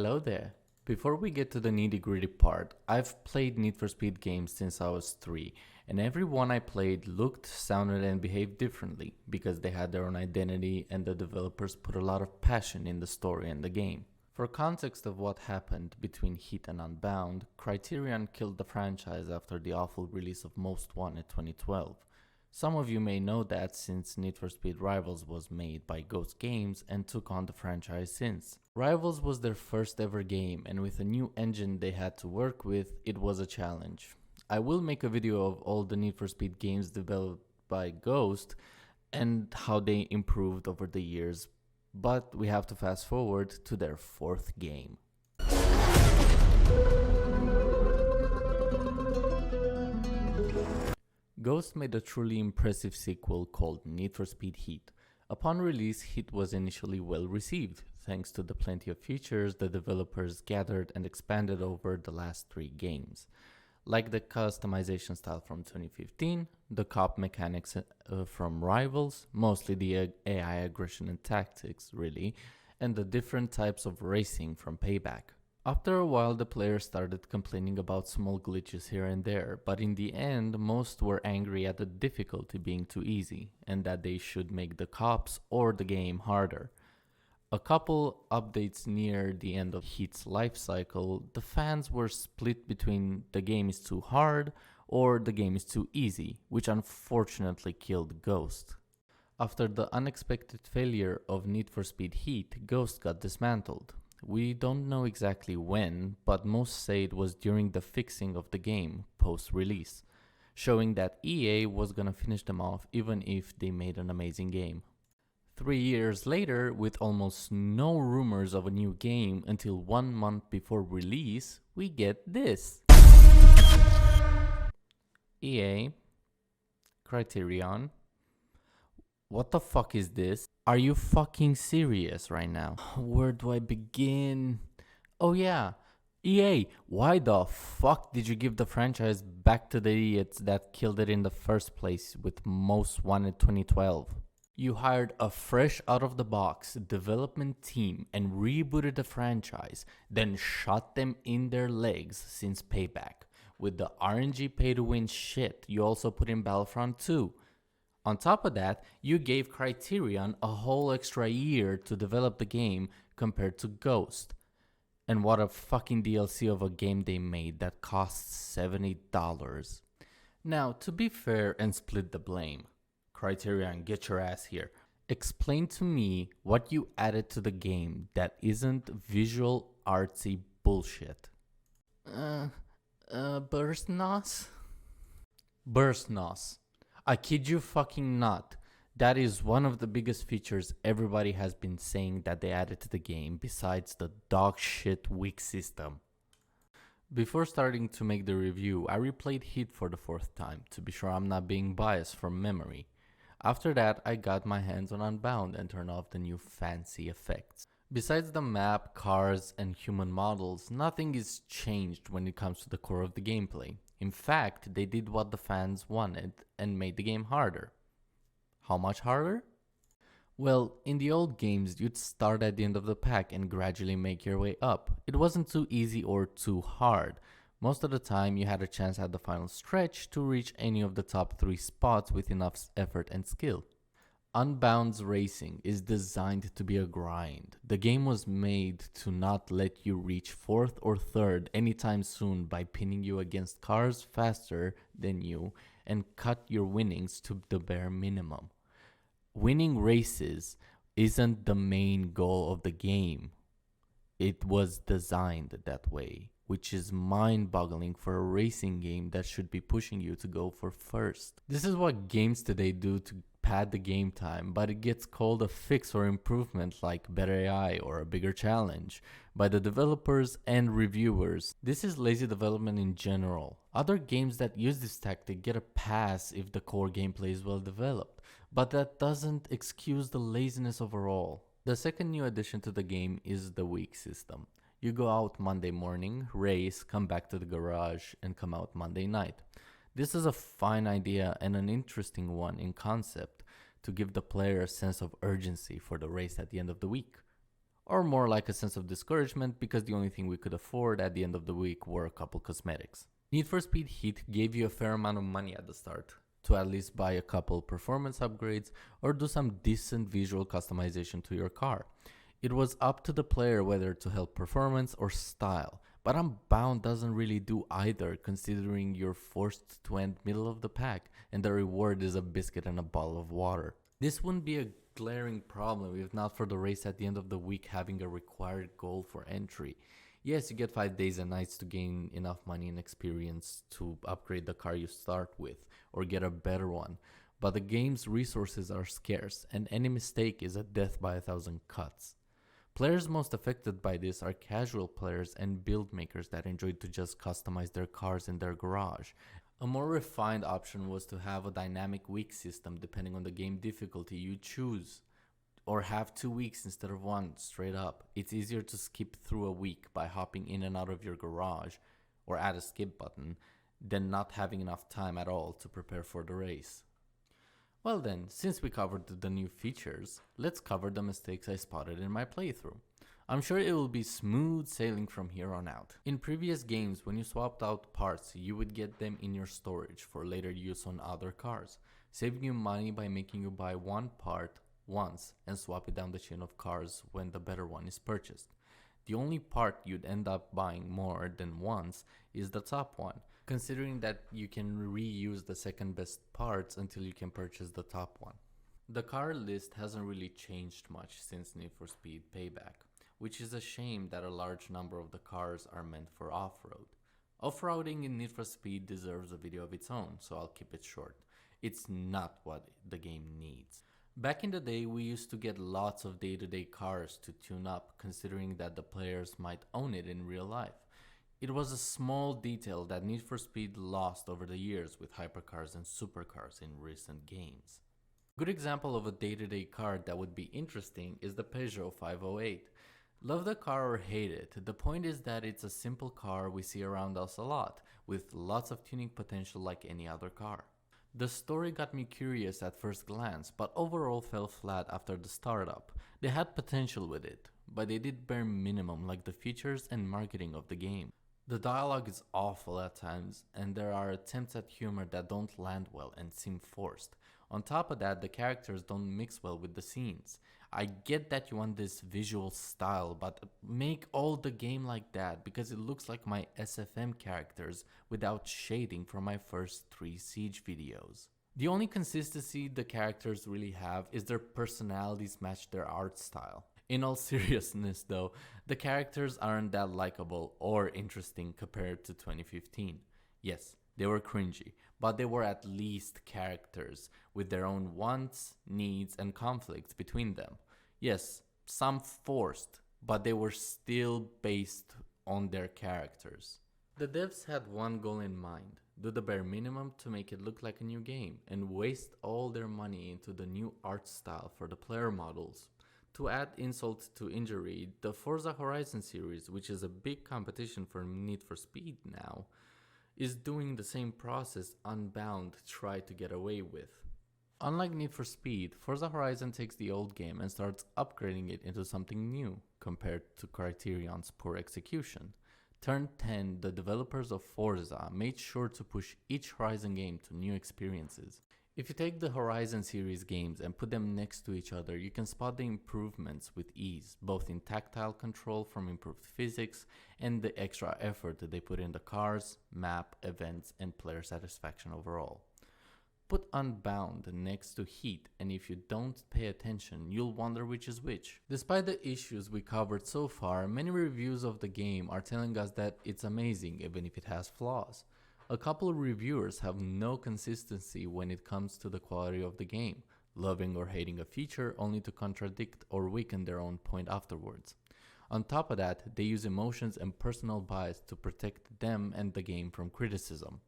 Hello there. Before we get to the nitty-gritty part, I've played Need for Speed games since I was 3, and every one I played looked, sounded, and behaved differently because they had their own identity and the developers put a lot of passion in the story and the game. For context of what happened between Heat and Unbound, Criterion killed the franchise after the awful release of Most Wanted 2012. Some of you may know that since Need for Speed Rivals was made by Ghost Games and took on the franchise since. Rivals was their first ever game, and with a new engine they had to work with, it was a challenge. I will make a video of all the Need for Speed games developed by Ghost and how they improved over the years, but we have to fast forward to their 4th game. Ghost made a truly impressive sequel called Need for Speed Heat. Upon release, Heat was initially well received, thanks to the plenty of features the developers gathered and expanded over the last 3 games. Like the customization style from 2015, the cop mechanics from Rivals, mostly the AI aggression and tactics really, and the different types of racing from Payback. After a while, the players started complaining about small glitches here and there, but in the end, most were angry at the difficulty being too easy, and that they should make the cops or the game harder. A couple updates near the end of Heat's life cycle, the fans were split between the game is too hard or the game is too easy, which unfortunately killed Ghost. After the unexpected failure of Need for Speed Heat, Ghost got dismantled. We don't know exactly when, but most say it was during the fixing of the game post-release, showing that EA was gonna finish them off even if they made an amazing game. 3 years later, with almost no rumors of a new game until 1 month before release, we get this. EA, Criterion. What the fuck is this? Are you fucking serious right now? Where do I begin? Oh yeah, EA, why the fuck did you give the franchise back to the idiots that killed it in the first place with Most Wanted 2012? You hired a fresh out of the box development team and rebooted the franchise, then shot them in their legs since Payback. With the RNG pay to win shit you also put in Battlefront 2. On top of that, you gave Criterion a whole extra year to develop the game compared to Ghost. And what a fucking DLC of a game they made that costs $70. Now, to be fair and split the blame, Criterion, get your ass here. Explain to me what you added to the game that isn't visual artsy bullshit. Burst NOS? Burst NOS. I kid you fucking not. That is one of the biggest features everybody has been saying that they added to the game besides the dog shit weak system. Before starting to make the review, I replayed Heat for the 4th time to be sure I'm not being biased from memory. After that, I got my hands on Unbound and turned off the new fancy effects. Besides the map, cars, and human models, nothing is changed when it comes to the core of the gameplay. In fact, they did what the fans wanted and made the game harder. How much harder? Well, in the old games, you'd start at the end of the pack and gradually make your way up. It wasn't too easy or too hard. Most of the time, you had a chance at the final stretch to reach any of the top 3 spots with enough effort and skill. Unbound's racing is designed to be a grind. The game was made to not let you reach 4th or 3rd anytime soon by pinning you against cars faster than you and cut your winnings to the bare minimum. Winning races isn't the main goal of the game. It was designed that way, which is mind-boggling for a racing game that should be pushing you to go for first. This is what games today do to pad the game time, but it gets called a fix or improvement like better AI or a bigger challenge by the developers and reviewers. This is lazy development in general. Other games that use this tactic get a pass if the core gameplay is well developed, but that doesn't excuse the laziness overall. The second new addition to the game is the week system. You go out Monday morning, race, come back to the garage, and come out Monday night. This is a fine idea and an interesting one in concept to give the player a sense of urgency for the race at the end of the week. or more like a sense of discouragement because the only thing we could afford at the end of the week were a couple cosmetics. Need for Speed Heat gave you a fair amount of money at the start to at least buy a couple performance upgrades or do some decent visual customization to your car. It was up to the player whether to help performance or style, but Unbound doesn't really do either considering you're forced to end middle of the pack and the reward is a biscuit and a bottle of water. This wouldn't be a glaring problem if not for the race at the end of the week having a required goal for entry. Yes, you get 5 days and nights to gain enough money and experience to upgrade the car you start with or get a better one, but the game's resources are scarce and any mistake is a death by 1,000 cuts. Players most affected by this are casual players and build makers that enjoy to just customize their cars in their garage. A more refined option was to have a dynamic week system depending on the game difficulty you choose, or have 2 weeks instead of one straight up. It's easier to skip through a week by hopping in and out of your garage or add a skip button than not having enough time at all to prepare for the race. Well then, since we covered the new features, let's cover the mistakes I spotted in my playthrough. I'm sure it will be smooth sailing from here on out. In previous games, when you swapped out parts, you would get them in your storage for later use on other cars, saving you money by making you buy one part once and swap it down the chain of cars when the better one is purchased. The only part you'd end up buying more than once is the top one, considering that you can reuse the second best parts until you can purchase the top one. The car list hasn't really changed much since Need for Speed Payback, which is a shame that a large number of the cars are meant for off-road. Off-roading in Need for Speed deserves a video of its own, so I'll keep it short. It's not what the game needs. Back in the day, we used to get lots of day-to-day cars to tune up, considering that the players might own it in real life. It was a small detail that Need for Speed lost over the years with hypercars and supercars in recent games. A good example of a day-to-day car that would be interesting is the Peugeot 508. Love the car or hate it, the point is that it's a simple car we see around us a lot, with lots of tuning potential like any other car. The story got me curious at first glance, but overall fell flat after the startup. They had potential with it, but they did bare minimum like the features and marketing of the game. The dialogue is awful at times, and there are attempts at humor that don't land well and seem forced. On top of that, the characters don't mix well with the scenes. I get that you want this visual style, but make all the game like that because it looks like my SFM characters without shading from my first 3 Siege videos. The only consistency the characters really have is their personalities match their art style. In all seriousness though, the characters aren't that likable or interesting compared to 2015. Yes, they were cringy, but they were at least characters with their own wants, needs, and conflicts between them. Yes, some forced, but they were still based on their characters. The devs had one goal in mind: do the bare minimum to make it look like a new game, and waste all their money into the new art style for the player models. To add insult to injury, the Forza Horizon series, which is a big competition for Need for Speed now, is doing the same process Unbound tried to get away with. Unlike Need for Speed, Forza Horizon takes the old game and starts upgrading it into something new, compared to Criterion's poor execution. Turn 10, the developers of Forza made sure to push each Horizon game to new experiences. If you take the Horizon series games and put them next to each other, you can spot the improvements with ease, both in tactile control from improved physics and the extra effort that they put in the cars, map, events, and player satisfaction overall. Put Unbound next to Heat, and if you don't pay attention, you'll wonder which is which. Despite the issues we covered so far, many reviews of the game are telling us that it's amazing even if it has flaws. A couple of reviewers have no consistency when it comes to the quality of the game, loving or hating a feature only to contradict or weaken their own point afterwards. On top of that, they use emotions and personal bias to protect them and the game from criticism.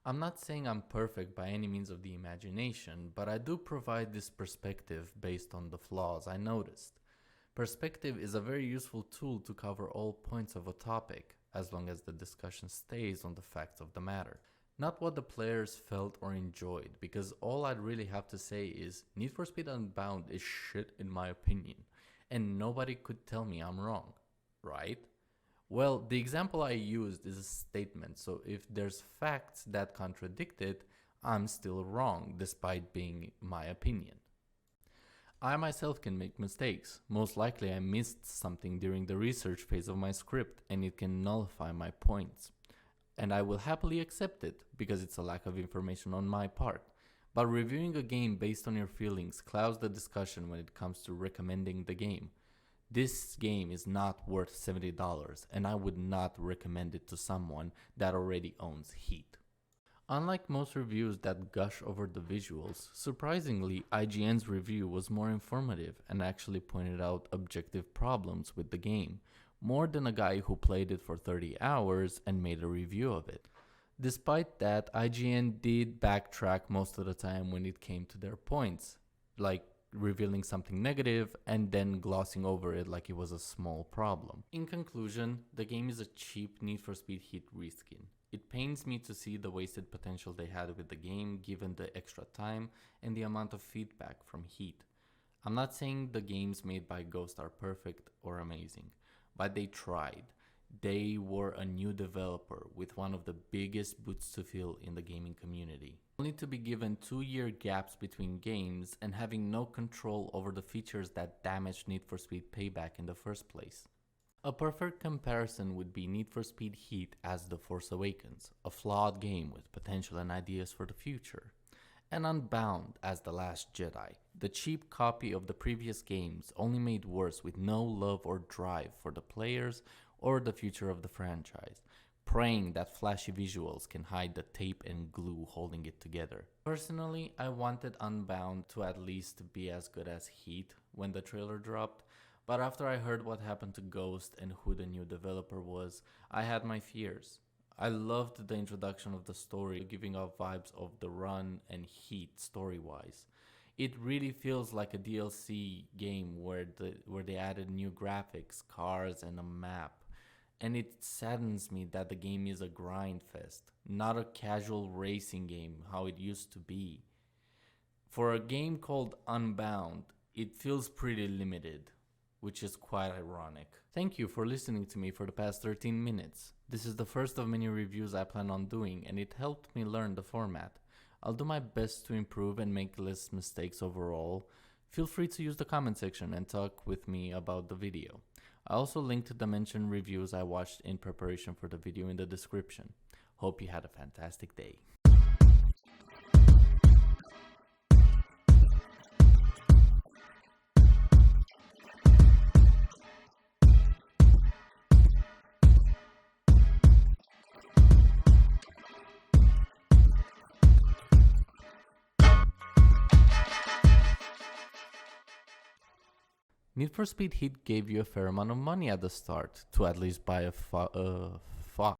I'm not saying I'm perfect by any means of the imagination, but I do provide this perspective based on the flaws I noticed. Perspective is a very useful tool to cover all points of a topic, as long as the discussion stays on the facts of the matter, not what the players felt or enjoyed, because all I'd really have to say is Need for Speed Unbound is shit in my opinion, and nobody could tell me I'm wrong, right? Well, the example I used is a statement, so if there's facts that contradict it, I'm still wrong, despite being my opinion. I myself can make mistakes. Most likely I missed something during the research phase of my script, and it can nullify my points. And I will happily accept it, because it's a lack of information on my part. But reviewing a game based on your feelings clouds the discussion when it comes to recommending the game. This game is not worth $70, and I would not recommend it to someone that already owns Heat. Unlike most reviews that gush over the visuals, surprisingly, IGN's review was more informative and actually pointed out objective problems with the game, more than a guy who played it for 30 hours and made a review of it. Despite that, IGN did backtrack most of the time when it came to their points, like revealing something negative and then glossing over it like it was a small problem. In conclusion, the game is a cheap Need for Speed Heat reskin. It pains me to see the wasted potential they had with the game given the extra time and the amount of feedback from Heat. I'm not saying the games made by Ghost are perfect or amazing, but they tried. They were a new developer with one of the biggest boots to fill in the gaming community. Only to be given 2-year gaps between games and having no control over the features that damaged Need for Speed Payback in the first place. A perfect comparison would be Need for Speed Heat as The Force Awakens, a flawed game with potential and ideas for the future, and Unbound as The Last Jedi, the cheap copy of the previous games only made worse with no love or drive for the players or the future of the franchise, praying that flashy visuals can hide the tape and glue holding it together. Personally, I wanted Unbound to at least be as good as Heat when the trailer dropped, but after I heard what happened to Ghost and who the new developer was, I had my fears. I loved the introduction of the story, giving off vibes of The Run and Heat story-wise. It really feels like a DLC game where they added new graphics, cars, and a map. And it saddens me that the game is a grind fest, not a casual racing game how it used to be. For a game called Unbound, it feels pretty limited, which is quite ironic. Thank you for listening to me for the past 13 minutes. This is the first of many reviews I plan on doing, and it helped me learn the format. I'll do my best to improve and make less mistakes overall. Feel free to use the comment section and talk with me about the video. I also linked the mentioned reviews I watched in preparation for the video in the description. Hope you had a fantastic day. Need for Speed Heat gave you a fair amount of money at the start to at least buy a